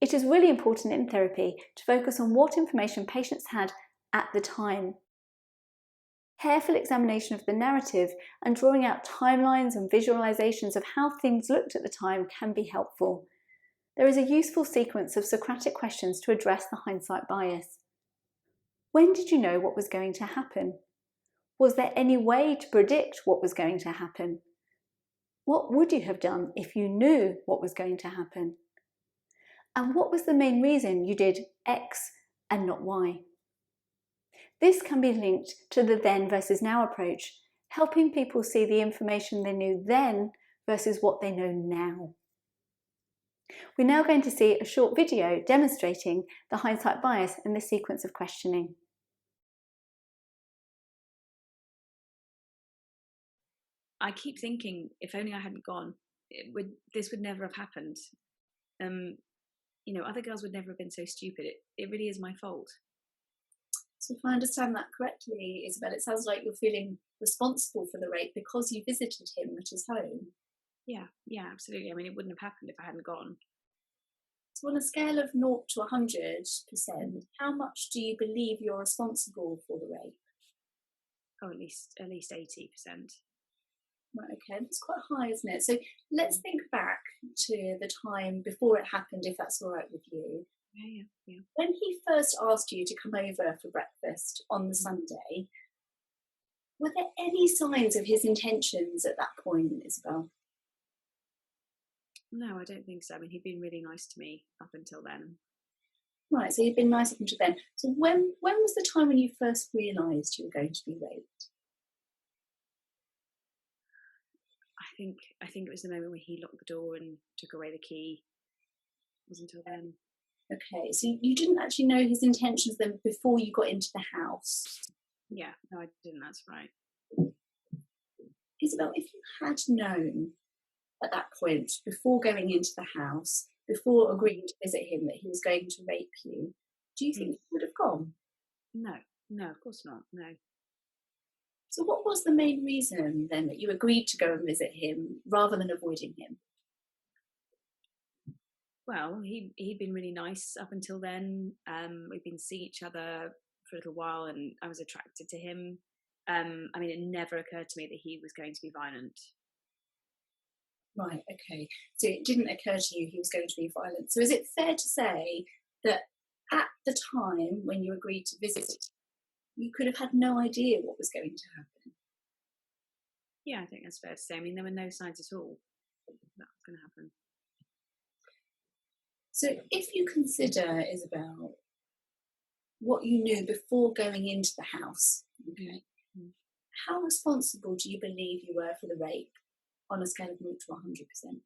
It is really important in therapy to focus on what information patients had at the time. Careful examination of the narrative and drawing out timelines and visualizations of how things looked at the time can be helpful. There is a useful sequence of Socratic questions to address the hindsight bias. When did you know what was going to happen? Was there any way to predict what was going to happen? What would you have done if you knew what was going to happen? And what was the main reason you did X and not Y? This can be linked to the then versus now approach, helping people see the information they knew then versus what they know now. We're now going to see a short video demonstrating the hindsight bias and the sequence of questioning. I keep thinking, if only I hadn't gone, this would never have happened. Other girls would never have been so stupid. It really is my fault. So if I understand that correctly, Isabel, it sounds like you're feeling responsible for the rape because you visited him at his home. Yeah, absolutely. I mean, it wouldn't have happened if I hadn't gone. So on a scale of 0 to 100%, how much do you believe you're responsible for the rape? Oh, at least 80%. Right, okay, that's quite high, isn't it? So let's think back to the time before it happened, if that's all right with you. Yeah. When he first asked you to come over for breakfast on the Sunday, were there any signs of his intentions at that point, Isabel? No, I don't think so. I mean, he'd been really nice to me up until then. Right, so he'd been nice up until then. So when was the time when you first realised you were going to be raped? I think it was the moment when he locked the door and took away the key. It wasn't until then. Okay, so you didn't actually know his intentions then before you got into the house? Yeah, no, I didn't, that's right. Isabel, if you had known at that point, before going into the house, before agreeing to visit him, that he was going to rape you, do you think you would have gone? No, of course not, no. So what was the main reason then that you agreed to go and visit him rather than avoiding him? Well, he'd been really nice up until then. We'd been seeing each other for a little while and I was attracted to him. I mean, it never occurred to me that he was going to be violent. Right, okay. So it didn't occur to you he was going to be violent. So is it fair to say that at the time when you agreed to visit, you could have had no idea what was going to happen? Yeah, I think that's fair to say. I mean, there were no signs at all that was going to happen. So if you consider, Isabel, what you knew before going into the house, okay, how responsible do you believe you were for the rape on a scale of 0 to 100%?